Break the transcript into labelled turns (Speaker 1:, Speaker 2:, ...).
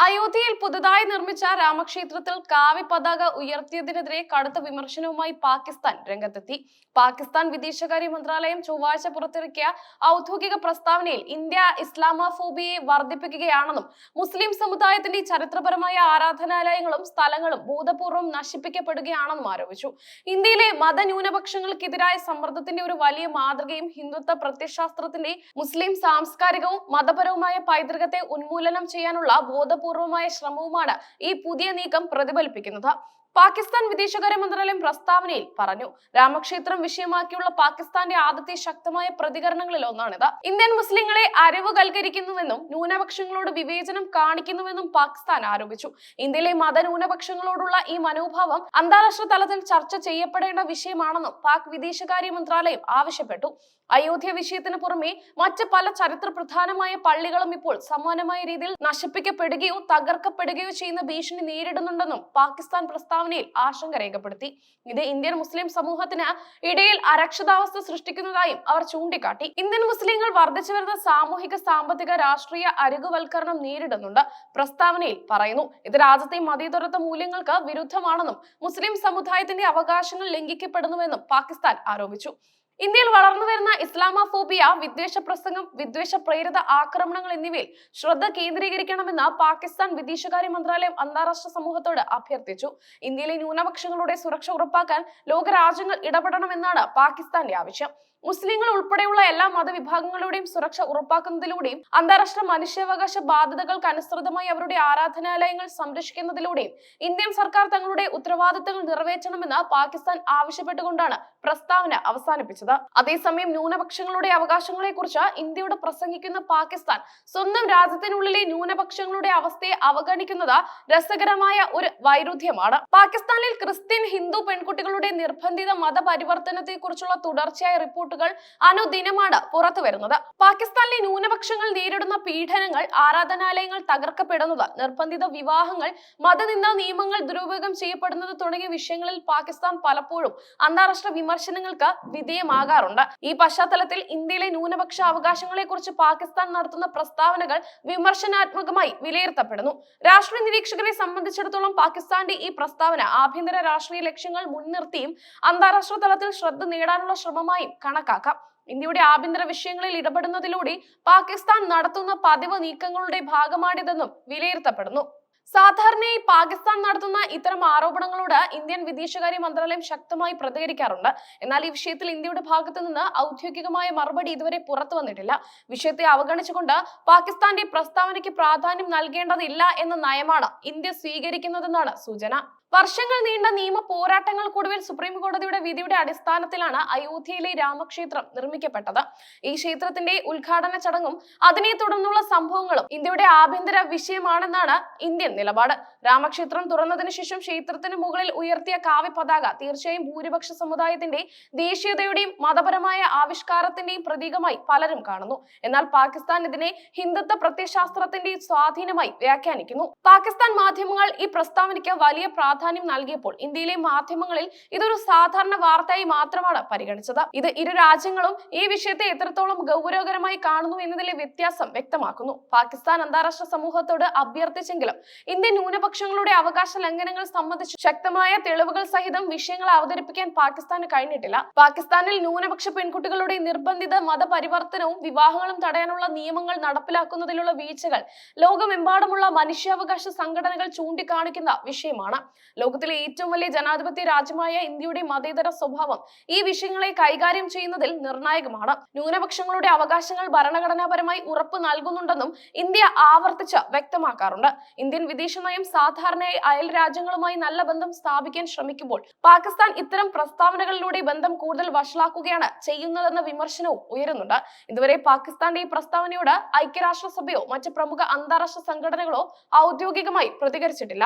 Speaker 1: അയോധ്യയിൽ പുതുതായി നിർമ്മിച്ച രാമക്ഷേത്രത്തിൽ കാവി പതാക ഉയർത്തിയതിനെതിരെ കടുത്ത വിമർശനവുമായി പാകിസ്ഥാൻ രംഗത്തെത്തി. പാകിസ്ഥാൻ വിദേശകാര്യ മന്ത്രാലയം ചൊവ്വാഴ്ച പുറത്തിറക്കിയ ഔദ്യോഗിക പ്രസ്താവനയിൽ ഇന്ത്യ ഇസ്ലാമോഫോബിയയെ വർദ്ധിപ്പിക്കുകയാണെന്നും മുസ്ലിം സമുദായത്തിന്റെ ചരിത്രപരമായ ആരാധനാലയങ്ങളും സ്ഥലങ്ങളും ബോധപൂർവം നശിപ്പിക്കപ്പെടുകയാണെന്നും ആരോപിച്ചു. ഇന്ത്യയിലെ മതന്യൂനപക്ഷങ്ങൾക്കെതിരായ സമ്മർദ്ദത്തിന്റെ ഒരു വലിയ മാതൃകയും ഹിന്ദുത്വ പ്രത്യയശാസ്ത്രത്തിന്റെ മുസ്ലിം സാംസ്കാരികവും മതപരവുമായ പൈതൃകത്തെ ഉന്മൂലനം ചെയ്യാനുള്ള ബോധപൂർവമായ ശ്രമവുമാണ് ഈ പുതിയ നീക്കം പ്രതിഫലിപ്പിക്കുന്നത്. പാകിസ്ഥാൻ വിദേശകാര്യ മന്ത്രാലയം പ്രസ്താവനയിൽ പറഞ്ഞു. രാമക്ഷേത്രം വിഷയമാക്കിയുള്ള പാകിസ്ഥാന്റെ ആദ്യത്തെ ശക്തമായ പ്രതികരണങ്ങളിൽ ഒന്നാണിത്. ഇന്ത്യൻ മുസ്ലിങ്ങളെ അരിവുവൽക്കരിക്കുന്നുവെന്നും ന്യൂനപക്ഷങ്ങളോട് വിവേചനം കാണിക്കുന്നുവെന്നും പാകിസ്ഥാൻ ആരോപിച്ചു. ഇന്ത്യയിലെ മതന്യൂനപക്ഷങ്ങളോടുള്ള ഈ മനോഭാവം അന്താരാഷ്ട്ര തലത്തിൽ ചർച്ച ചെയ്യപ്പെടേണ്ട വിഷയമാണെന്നും പാക് വിദേശകാര്യ മന്ത്രാലയം ആവശ്യപ്പെട്ടു. അയോധ്യ വിഷയത്തിന് പുറമെ മറ്റ് പല ചരിത്ര പ്രധാനമായ പള്ളികളും ഇപ്പോൾ സമാനമായ രീതിയിൽ നശിപ്പിക്കപ്പെടുകയോ തകർക്കപ്പെടുകയോ ചെയ്യുന്ന ഭീഷണി നേരിടുന്നുണ്ടെന്നും പാകിസ്ഥാൻ പ്രസ്താവനയിൽ ആശങ്ക രേഖപ്പെടുത്തി. ഇത് ഇന്ത്യൻ മുസ്ലിം സമൂഹത്തിന് ഇടയിൽ അരക്ഷിതാവസ്ഥ സൃഷ്ടിക്കുന്നതായും അവർ ചൂണ്ടിക്കാട്ടി. ഇന്ത്യൻ മുസ്ലിങ്ങൾ വർദ്ധിച്ചു വരുന്ന സാമൂഹിക സാമ്പത്തിക രാഷ്ട്രീയ അരികുവൽക്കരണം നേരിടുന്നുണ്ട്. പ്രസ്താവനയിൽ പറയുന്നു, ഇത് രാജ്യത്തെ മതേതരത്വ മൂല്യങ്ങൾക്ക് വിരുദ്ധമാണെന്നും മുസ്ലിം സമുദായത്തിന്റെ അവകാശങ്ങൾ ലംഘിക്കപ്പെടുന്നുവെന്നും പാകിസ്ഥാൻ ആരോപിച്ചു. ഇന്ത്യയിൽ വളർന്നുവരുന്ന ഇസ്ലാമോഫോബിയ, വിദ്വേഷ പ്രസംഗം, വിദ്വേഷ പ്രേരിത ആക്രമണങ്ങൾ എന്നിവയിൽ ശ്രദ്ധ കേന്ദ്രീകരിക്കണമെന്ന് പാകിസ്ഥാൻ വിദേശകാര്യ മന്ത്രാലയം അന്താരാഷ്ട്ര സമൂഹത്തോട് അഭ്യർത്ഥിച്ചു. ഇന്ത്യയിലെ ന്യൂനപക്ഷങ്ങളുടെ സുരക്ഷ ഉറപ്പാക്കാൻ ലോകരാജ്യങ്ങൾ ഇടപെടണമെന്നാണ് പാകിസ്ഥാന്റെ ആവശ്യം. മുസ്ലിങ്ങൾ ഉൾപ്പെടെയുള്ള എല്ലാ മതവിഭാഗങ്ങളുടെയും സുരക്ഷ ഉറപ്പാക്കുന്നതിലൂടെയും അന്താരാഷ്ട്ര മനുഷ്യാവകാശ ബാധ്യതകൾക്ക് അനുസൃതമായി അവരുടെ ആരാധനാലയങ്ങൾ സംരക്ഷിക്കുന്നതിലൂടെയും ഇന്ത്യൻ സർക്കാർ തങ്ങളുടെ ഉത്തരവാദിത്തങ്ങൾ നിറവേറ്റണമെന്ന് പാകിസ്ഥാൻ ആവശ്യപ്പെട്ടുകൊണ്ടാണ് പ്രസ്താവന അവസാനിപ്പിച്ചത്. അതേസമയം ന്യൂനപക്ഷങ്ങളുടെ അവകാശങ്ങളെ കുറിച്ച് ഇന്ത്യയോട് പ്രസംഗിക്കുന്ന പാകിസ്ഥാൻ സ്വന്തം രാജ്യത്തിനുള്ളിലെ ന്യൂനപക്ഷങ്ങളുടെ അവസ്ഥയെ അവഗണിക്കുന്നത് രസകരമായ ഒരു വൈരുദ്ധ്യമാണ്. പാകിസ്ഥാനിൽ ക്രിസ്ത്യൻ, ഹിന്ദു പെൺകുട്ടികളുടെ നിർബന്ധിത മതപരിവർത്തനത്തെ കുറിച്ചുള്ള തുടർച്ചയായ റിപ്പോർട്ടുകൾ അനുദിനമാണ് പുറത്തു വരുന്നത്. പാകിസ്ഥാനിലെ ന്യൂനപക്ഷങ്ങൾ നേരിടുന്ന പീഡനങ്ങൾ, ആരാധനാലയങ്ങൾ തകർക്കപ്പെടുന്നത്, നിർബന്ധിത വിവാഹങ്ങൾ, മതനിന്ദാ നിയമങ്ങൾ ദുരുപയോഗം ചെയ്യപ്പെടുന്നത് തുടങ്ങിയ വിഷയങ്ങളിൽ പാകിസ്ഥാൻ പലപ്പോഴും അന്താരാഷ്ട്ര വിമർശനങ്ങൾക്ക് വിധേയമാകാറുണ്ട്. ഈ പശ്ചാത്തലത്തിൽ ഇന്ത്യയിലെ ന്യൂനപക്ഷ അവകാശങ്ങളെ കുറിച്ച് പാകിസ്ഥാൻ നടത്തുന്ന പ്രസ്താവനകൾ വിമർശനാത്മകമായി വിലയിരുത്തപ്പെടുന്നു. രാഷ്ട്രീയ നിരീക്ഷകരെ സംബന്ധിച്ചിടത്തോളം പാകിസ്ഥാന്റെ ഈ പ്രസ്താവന ആഭ്യന്തര രാഷ്ട്രീയ ലക്ഷ്യങ്ങൾ മുൻനിർത്തിയും അന്താരാഷ്ട്ര തലത്തിൽ ശ്രദ്ധ നേടാനുള്ള ശ്രമമായും കണക്കാക്കാം. ഇന്ത്യയുടെ ആഭ്യന്തര വിഷയങ്ങളിൽ ഇടപെടുന്നതിലൂടെ പാകിസ്ഥാൻ നടത്തുന്ന പതിവ് നീക്കങ്ങളുടെ ഭാഗമാണിതെന്നും വിലയിരുത്തപ്പെടുന്നു. സാധാരണയായി പാകിസ്ഥാൻ നടത്തുന്ന ഇത്തരം ആരോപണങ്ങളോട് ഇന്ത്യൻ വിദേശകാര്യ മന്ത്രാലയം ശക്തമായി പ്രതികരിക്കാറുണ്ട്. എന്നാൽ ഈ വിഷയത്തിൽ ഇന്ത്യയുടെ ഭാഗത്തു നിന്ന് ഔദ്യോഗികമായ മറുപടി ഇതുവരെ പുറത്തു വന്നിട്ടില്ല. വിഷയത്തെ അവഗണിച്ചുകൊണ്ട് പാകിസ്ഥാന്റെ പ്രസ്താവനയ്ക്ക് പ്രാധാന്യം നൽകേണ്ടതില്ല എന്ന നയമാണ് ഇന്ത്യ സ്വീകരിക്കുന്നതെന്നാണ് സൂചന. വർഷങ്ങൾ നീണ്ട നിയമ പോരാട്ടങ്ങൾക്കൊടുവിൽ സുപ്രീം കോടതിയുടെ വിധിയുടെ അടിസ്ഥാനത്തിലാണ് അയോധ്യയിലെ രാമക്ഷേത്രം നിർമ്മിക്കപ്പെട്ടത്. ഈ ക്ഷേത്രത്തിന്റെ ഉദ്ഘാടന ചടങ്ങും അതിനെ തുടർന്നുള്ള സംഭവങ്ങളും ഇന്ത്യയുടെ ആഭ്യന്തര വിഷയമാണെന്നാണ് ഇന്ത്യൻ നിലപാട്. രാമക്ഷേത്രം തുറന്നതിന് ശേഷം ക്ഷേത്രത്തിന് മുകളിൽ ഉയർത്തിയ കാവി പതാക തീർച്ചയായും ഭൂരിപക്ഷ സമുദായത്തിന്റെ ദേശീയതയുടെയും മതപരമായ ആവിഷ്കാരത്തിന്റെയും പ്രതീകമായി പലരും കാണുന്നു. എന്നാൽ പാകിസ്ഥാൻ ഇതിനെ ഹിന്ദുത്വ പ്രത്യയശാസ്ത്രത്തിന്റെ സ്വാധീനമായി വ്യാഖ്യാനിക്കുന്നു. പാകിസ്ഥാൻ മാധ്യമങ്ങൾ ഈ പ്രസ്താവനയ്ക്ക് വലിയ പ്രാധാന്യം നൽകിയപ്പോൾ ഇന്ത്യയിലെ മാധ്യമങ്ങളിൽ ഇതൊരു സാധാരണ വാർത്തയായി മാത്രമാണ് പരിഗണിച്ചത്. ഇത് ഇരു രാജ്യങ്ങളും ഈ വിഷയത്തെ എത്രത്തോളം ഗൗരവകരമായി കാണുന്നു എന്നതിലെ വ്യത്യാസം വ്യക്തമാക്കുന്നു. പാകിസ്ഥാൻ അന്താരാഷ്ട്ര സമൂഹത്തോട് അഭ്യർത്ഥിച്ചെങ്കിലും ഇന്ത്യൻ ന്യൂനപക്ഷങ്ങളുടെ അവകാശ ലംഘനങ്ങൾ സംബന്ധിച്ച് ശക്തമായ തെളിവുകൾ സഹിതം വിഷയങ്ങൾ അവതരിപ്പിക്കാൻ പാകിസ്ഥാന് കഴിഞ്ഞിട്ടില്ല. പാകിസ്ഥാനിൽ ന്യൂനപക്ഷ പെൺകുട്ടികളുടെ നിർബന്ധിത മതപരിവർത്തനവും വിവാഹങ്ങളും തടയാനുള്ള നിയമങ്ങൾ നടപ്പിലാക്കുന്നതിലുള്ള വീഴ്ചകൾ ലോകമെമ്പാടുമുള്ള മനുഷ്യാവകാശ സംഘടനകൾ ചൂണ്ടിക്കാണിക്കുന്ന വിഷയമാണ്. ലോകത്തിലെ ഏറ്റവും വലിയ ജനാധിപത്യ രാജ്യമായ ഇന്ത്യയുടെ മതേതര സ്വഭാവം ഈ വിഷയങ്ങളെ കൈകാര്യം ചെയ്യുന്നതിൽ നിർണായകമാണ്. ന്യൂനപക്ഷങ്ങളുടെ അവകാശങ്ങൾ ഭരണഘടനാപരമായി ഉറപ്പ് നൽകുന്നുണ്ടെന്നും ഇന്ത്യ ആവർത്തിച്ച് വ്യക്തമാക്കാറുണ്ട്. ഇന്ത്യൻ വിദേശ നയം സാധാരണയായി അയൽ രാജ്യങ്ങളുമായി നല്ല ബന്ധം സ്ഥാപിക്കാൻ ശ്രമിക്കുമ്പോൾ പാകിസ്ഥാൻ ഇത്തരം പ്രസ്താവനകളിലൂടെ ബന്ധം കൂടുതൽ വഷളാക്കുകയാണ് ചെയ്യുന്നതെന്ന വിമർശനവും ഉയരുന്നുണ്ട്. ഇതുവരെ പാകിസ്ഥാന്റെ ഈ പ്രസ്താവനയോട് ഐക്യരാഷ്ട്രസഭയോ മറ്റ് പ്രമുഖ അന്താരാഷ്ട്ര സംഘടനകളോ ഔദ്യോഗികമായി പ്രതികരിച്ചിട്ടില്ല.